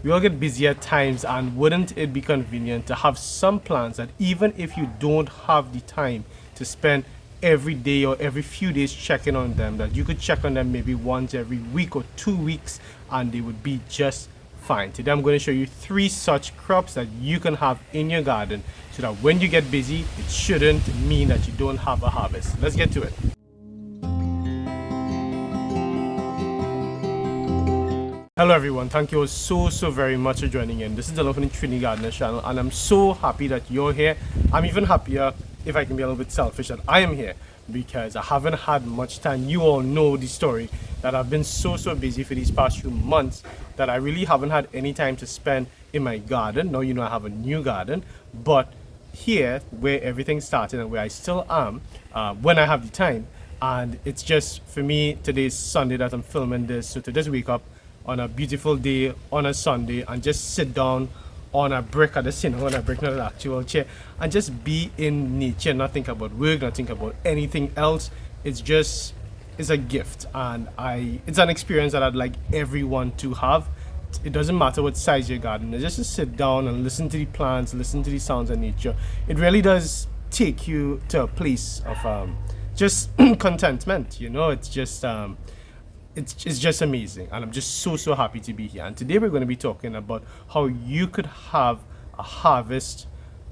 we all get busy at times, and wouldn't it be convenient to have some plans that even if you don't have the time to spend every day or every few days checking on them, that you could check on them maybe once every week or 2 weeks and they would be just fine. Today I'm going to show you 3 such crops that you can have in your garden so that when you get busy, it shouldn't mean that you don't have a harvest. Let's get to it. Hello everyone, thank you all so very much for joining in. This is Dylan from the Trinidad Gardener channel, and I'm so happy that you're here. I'm even happier, if I can be a little bit selfish, that I am here because I haven't had much time. You all know the story that I've been so busy for these past few months that I really haven't had any time to spend in my garden. Now you know I have a new garden, but here where everything started and where I still am, when I have the time, and it's just, for me, today's Sunday that I'm filming this, so to just wake up on a beautiful day on a Sunday and just sit down on a brick at the cinema, on a brick, not an actual chair, and just be in nature, not think about work, not think about anything else. It's a gift, and it's an experience that I'd like everyone to have. It doesn't matter what size your garden is, just to sit down and listen to the plants, listen to the sounds of nature. It really does take you to a place of just contentment, you know. It's just amazing, and I'm just so happy to be here. And today we're going to be talking about how you could have a harvest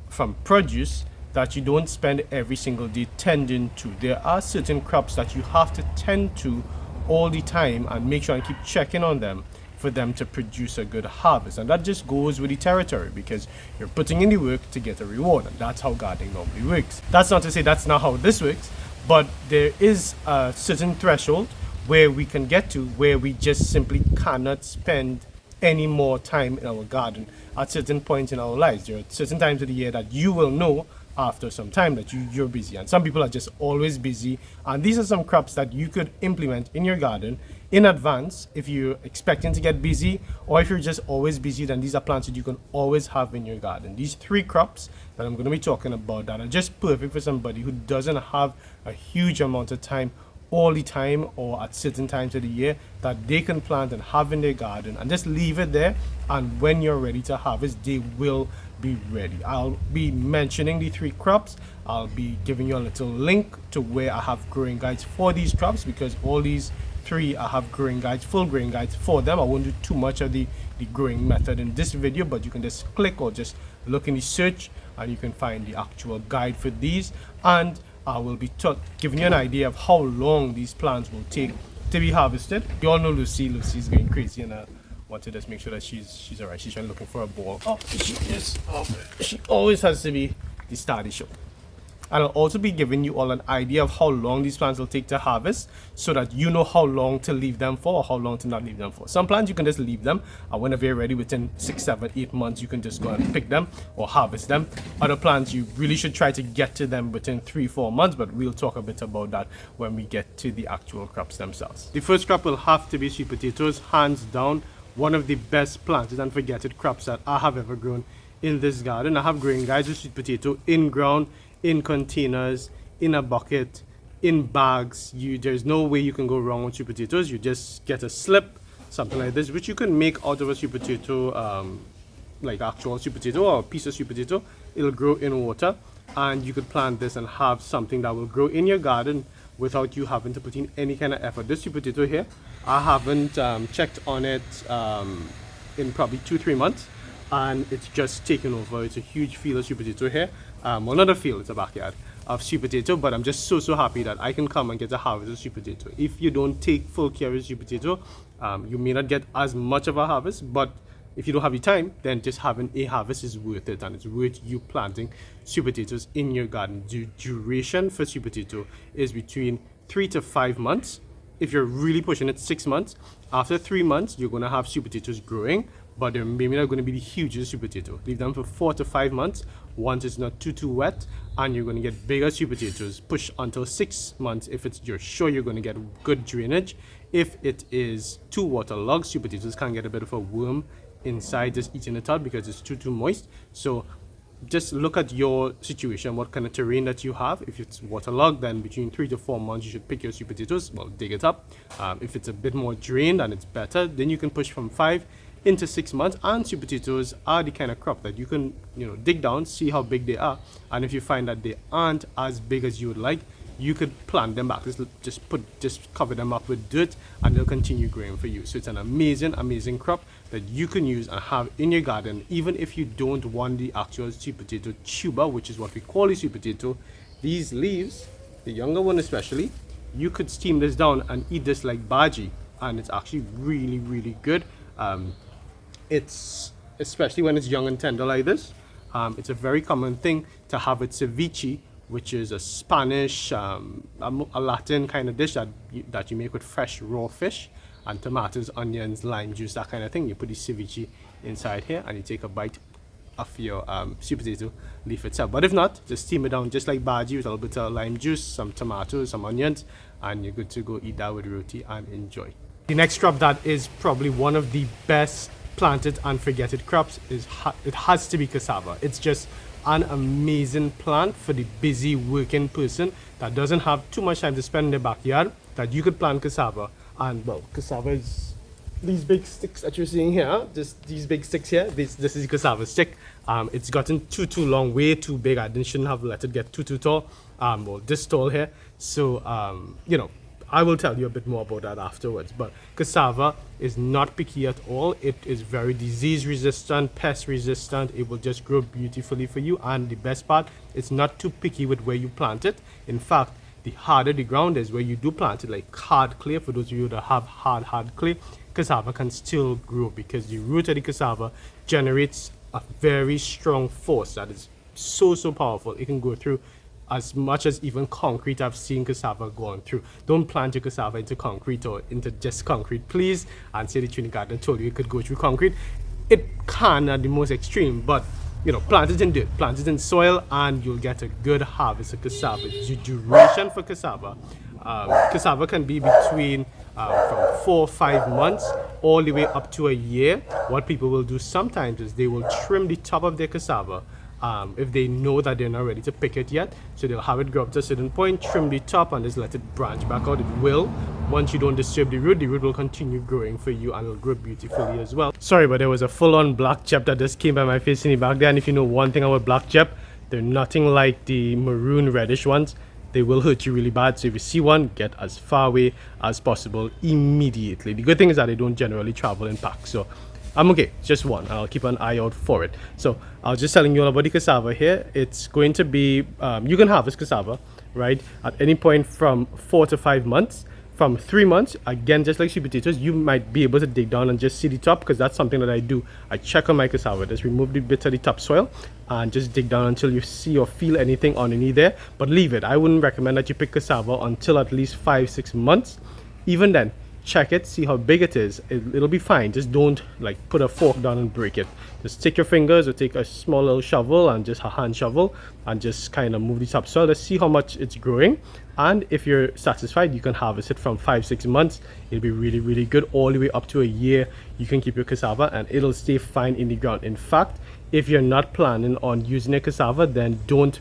from produce that you don't spend every single day tending to. There are certain crops that you have to tend to all the time and make sure and keep checking on them for them to produce a good harvest. And that just goes with the territory, because you're putting in the work to get a reward, and that's how gardening normally works. That's not to say that's not how this works, but there is a certain threshold where we can get to where we just simply cannot spend any more time in our garden at certain points in our lives. There are certain times of the year that you will know after some time that you're busy, and some people are just always busy. And these are some crops that you could implement in your garden in advance if you're expecting to get busy, or if you're just always busy, then these are plants that you can always have in your garden. These 3 crops that I'm going to be talking about that are just perfect for somebody who doesn't have a huge amount of time all the time or at certain times of the year, that they can plant and have in their garden and just leave it there, and when you're ready to harvest, they will be ready. I'll be mentioning the 3 crops. I'll be giving you a little link to where I have growing guides for these crops, because all these 3 I have growing guides, full growing guides for them. I won't do too much of the growing method in this video, but you can just click or just look in the search and you can find the actual guide for these. And I will be giving you an idea of how long these plants will take to be harvested. You all know Lucy. Lucy's going crazy, and I want to just make sure that she's alright. She's trying looking for a ball. Oh, she is. Oh, she always has to be the star of the show. And I'll also be giving you all an idea of how long these plants will take to harvest, so that you know how long to leave them for or how long to not leave them for. Some plants you can just leave them, and whenever you're ready, within 6, 7, 8 months, you can just go and pick them or harvest them. Other plants you really should try to get to them within 3, 4 months, but we'll talk a bit about that when we get to the actual crops themselves. The first crop will have to be sweet potatoes, hands down. One of the best planted and forgotten crops that I have ever grown in this garden. I have growing guides with sweet potato in ground, in containers, in a bucket, in bags. There's no way you can go wrong with sweet potatoes. You just get a slip, something like this, which you can make out of a sweet potato, like actual sweet potato or a piece of sweet potato. It'll grow in water, and you could plant this and have something that will grow in your garden without you having to put in any kind of effort. This sweet potato here, I haven't checked on it in probably 2-3 months, and it's just taken over. It's a huge field of sweet potato here. Well, not a field, it's a backyard of sweet potato, but I'm just so happy that I can come and get a harvest of sweet potato. If you don't take full care of sweet potato, you may not get as much of a harvest, but if you don't have the time, then just having a harvest is worth it, and it's worth you planting sweet potatoes in your garden. The duration for sweet potato is between 3 to 5 months. If you're really pushing it, 6 months. After 3 months, you're going to have sweet potatoes growing, but they're maybe not going to be the hugest sweet potato. Leave them for 4 to 5 months once it's not too wet, and you're going to get bigger sweet potatoes. Push until 6 months if you're sure you're going to get good drainage. If it is too waterlogged, sweet potatoes can get a bit of a worm inside just eating it out because it's too moist. So just look at your situation, what kind of terrain that you have. If it's waterlogged, then between 3 to 4 months you should pick your sweet potatoes. Well, dig it up. If it's a bit more drained and it's better, then you can push from 5. into 6 months. And sweet potatoes are the kind of crop that you can, dig down, see how big they are, and if you find that they aren't as big as you would like, you could plant them back. Just cover them up with dirt, and they'll continue growing for you. So it's an amazing crop that you can use and have in your garden, even if you don't want the actual sweet potato tuber, which is what we call the sweet potato. These leaves, the younger one especially, you could steam this down and eat this like bhaji, and it's actually really good. It's especially when it's young and tender like this. It's a very common thing to have with ceviche, which is a Spanish, a Latin kind of dish that you make with fresh raw fish and tomatoes, onions, lime juice, that kind of thing. You put the ceviche inside here and you take a bite of your sweet potato leaf itself. But if not, just steam it down just like bhaji with a little bit of lime juice, some tomatoes, some onions, and you're good to go. Eat that with roti and enjoy. The next crop that is probably one of the best planted and forget-it crops it has to be cassava. It's just an amazing plant for the busy working person that doesn't have too much time to spend in their backyard, that you could plant cassava. And well, cassava is these big sticks that you're seeing here, just these big sticks here. This is the cassava stick. It's gotten too long, way too big. I shouldn't have let it get too tall. Well, this tall here. So I will tell you a bit more about that afterwards. But cassava is not picky at all. It is very disease resistant, pest resistant. It will just grow beautifully for you. And the best part, it's not too picky with where you plant it. In fact, the harder the ground is where you do plant it, like hard clay, for those of you that have hard clay, cassava can still grow because the root of the cassava generates a very strong force that is so powerful. It can go through as much as even concrete. I've seen cassava going through. Don't plant your cassava into concrete or into just concrete, please, and say the Trinidad gardener told you it could go through concrete. It can at the most extreme, but plant it in dirt, plant it in soil, and you'll get a good harvest of cassava. The duration for cassava, cassava can be between from 4 or 5 months all the way up to a year. What people will do sometimes is they will trim the top of their cassava if they know that they're not ready to pick it yet. So they'll have it grow up to a certain point, trim the top, and just let it branch back out. It will. Once you don't disturb the root will continue growing for you, and it'll grow beautifully as well. Sorry, but there was a full-on black jep that just came by my face in the back there. And if you know one thing about black jep, they're nothing like the maroon reddish ones. They will hurt you really bad. So if you see one, get as far away as possible immediately. The good thing is that they don't generally travel in packs. So I'm okay, just one. I'll keep an eye out for it. So I was just telling you all about the cassava here. It's going to be, you can harvest cassava, right, at any point from 4 to 5 months. From 3 months, again, just like sweet potatoes, you might be able to dig down and just see the top, because that's something that I do. I check on my cassava, just remove the bits of the topsoil and just dig down until you see or feel anything underneath there. But leave it. I wouldn't recommend that you pick cassava until at least 5-6 months. Even then, check it, see how big it is. It'll be fine. Just don't like put a fork down and break it. Just take your fingers or take a small little shovel and just a hand shovel and just kind of move the topsoil to see how much it's growing. And if you're satisfied, you can harvest it from 5-6 months. It'll be really good all the way up to a year. You can keep your cassava and it'll stay fine in the ground. In fact, if you're not planning on using a cassava, then don't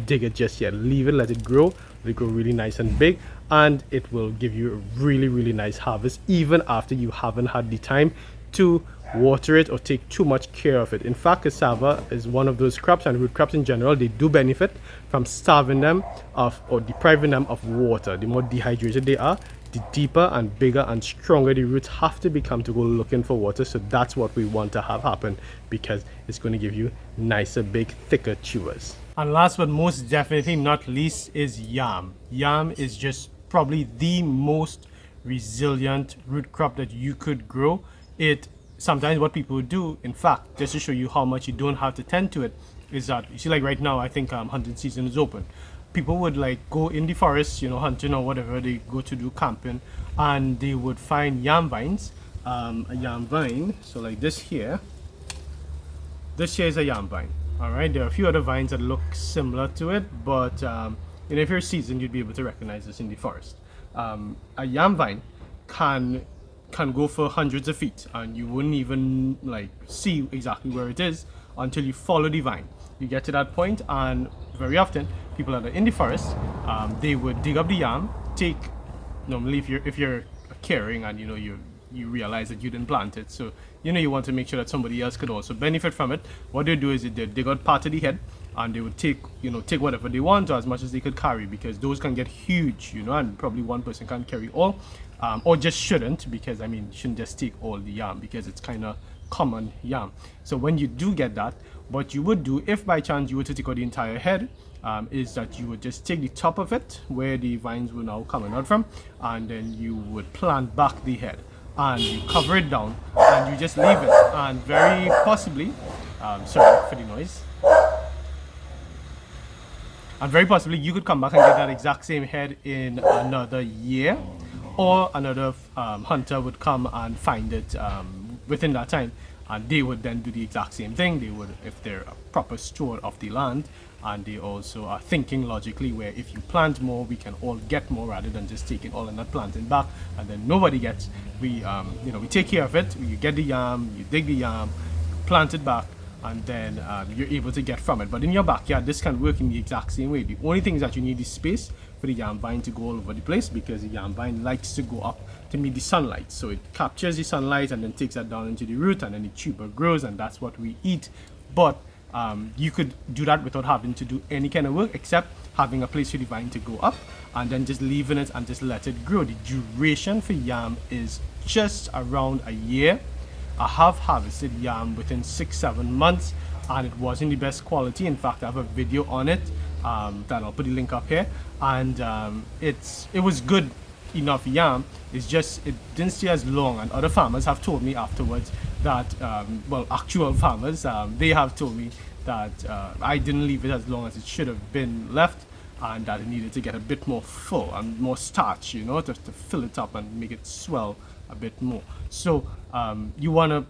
dig it just yet. Leave it, let it grow. They grow really nice and big, and it will give you a really nice harvest even after you haven't had the time to water it or take too much care of it. In fact, cassava is one of those crops, and root crops in general, they do benefit from starving them of or depriving them of water. The more dehydrated they are, the deeper and bigger and stronger the roots have to become to go looking for water. So that's what we want to have happen, because it's going to give you nicer, big, thicker tubers. And last but most definitely not least is yam. Yam is just probably the most resilient root crop that you could grow. It sometimes what people do, in fact, just to show you how much you don't have to tend to it, is that you see, like right now, I think hunting season is open. People would like go in the forest, hunting or whatever, they go to do camping, and they would find yam vines. A yam vine, so like this here is a yam vine. All right, there are a few other vines that look similar to it, but if you're seasoned, you'd be able to recognize this in the forest. A yam vine can go for hundreds of feet, and you wouldn't even like see exactly where it is until you follow the vine. You get to that point, and very often people that are in the forest, they would dig up the yam. Normally if you're caring and you realize that you didn't plant it, so you want to make sure that somebody else could also benefit from it. What they do is they dig out part of the head, and they would take whatever they want, or as much as they could carry, because those can get huge, and probably one person can't carry all, or just shouldn't, because you shouldn't just take all the yam, because it's kind of common yam. So when you do get that, what you would do, if by chance you were to take out the entire head, is that you would just take the top of it, where the vines were now coming out from, and then you would plant back the head, and you cover it down, and you just leave it, and very possibly, sorry for the noise, and very possibly you could come back and get that exact same head in another year, or another hunter would come and find it within that time, and they would then do the exact same thing. They would, if they're a proper steward of the land, and they also are thinking logically, where if you plant more, we can all get more, rather than just taking all and not planting back, and then nobody gets. We we take care of it. You get the yam, you dig the yam, plant it back, and then you're able to get from it. But in your backyard, this can work in the exact same way. The only thing is that you need the space for the yam vine to go all over the place, because the yam vine likes to go up to meet the sunlight. So it captures the sunlight and then takes that down into the root, and then the tuber grows, and that's what we eat. But you could do that without having to do any kind of work, except having a place for the vine to go up, and then just leaving it and just let it grow. The duration for yam is just around a year. I have harvested yam within 6-7 months, and it wasn't the best quality. In fact, I have a video on it that I'll put the link up here, and it was good enough yam. It's just it didn't stay as long, and other farmers have told me afterwards that actual farmers, they have told me that I didn't leave it as long as it should have been left, and that it needed to get a bit more full and more starch, to fill it up and make it swell a bit more. So you want to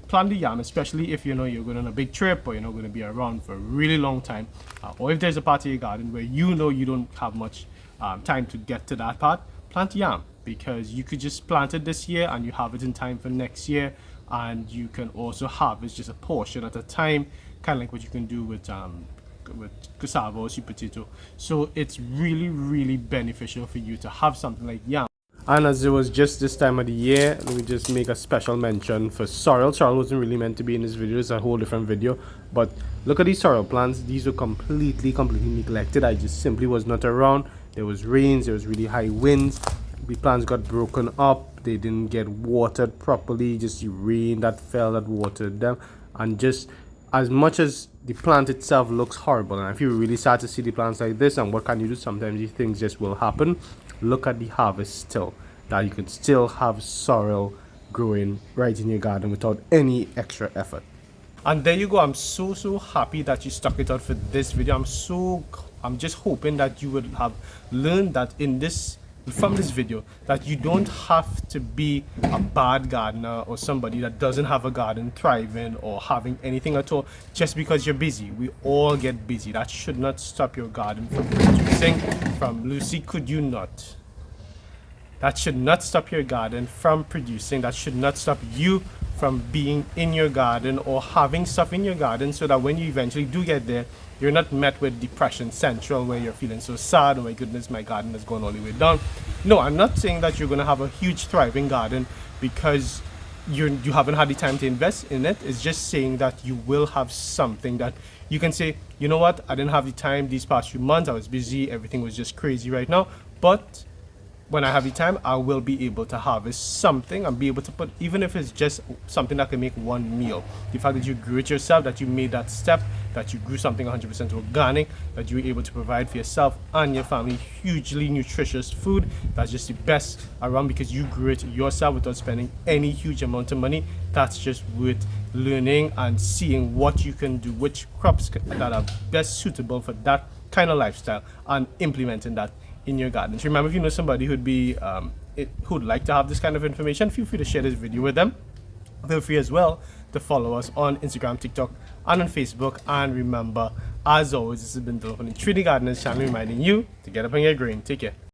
plant the yam, especially if you're going on a big trip, or you're not going to be around for a really long time, or if there's a part of your garden where you don't have much time to get to that part. Plant yam, because you could just plant it this year and you have it in time for next year, and you can also harvest just a portion at a time, kind of like what you can do with cassava or sweet potato. So it's really, really beneficial for you to have something like yam. And as it was just this time of the year, let me just make a special mention for sorrel. Sorrel wasn't really meant to be in this video. It's a whole different video. But look at these sorrel plants. These were completely neglected. I just simply was not around. There was rains. There was really high winds. The plants got broken up. They didn't get watered properly. Just the rain that fell that watered them. And just as much as the plant itself looks horrible, and if you really start to see the plants like this, and what can you do? Sometimes these things just will happen. Look at the harvest still, that you could still have sorrel growing right in your garden without any extra effort. And there you go. I'm so happy that you stuck it out for this video. I'm just hoping that you would have learned that from this video, that you don't have to be a bad gardener or somebody that doesn't have a garden thriving or having anything at all just because you're busy. We all get busy. That should not stop your garden from producing. From Lucy, could you not? That should not stop your garden from producing. That should not stop you from being in your garden or having stuff in your garden, so that when you eventually do get there, you're not met with depression central, where you're feeling so sad, oh my goodness, my garden has gone all the way down. No, I'm not saying that you're going to have a huge thriving garden because you haven't had the time to invest in it. It's just saying that you will have something that you can say, you know what, I didn't have the time these past few months, I was busy, everything was just crazy right now, but when I have the time, I will be able to harvest something and be able to put, even if it's just something that can make one meal. The fact that you grew it yourself, that you made that step, that you grew something 100% organic, that you were able to provide for yourself and your family hugely nutritious food, that's just the best around, because you grew it yourself without spending any huge amount of money. That's just worth learning and seeing what you can do, which crops that are best suitable for that kind of lifestyle, and implementing that in your gardens. Remember, if you know somebody who'd like to have this kind of information, feel free to share this video with them. Feel free as well to follow us on Instagram, TikTok, and on Facebook. And remember, as always, this has been Dylan from the Trinidad Gardeners channel, reminding you to get up on your grain. Take care.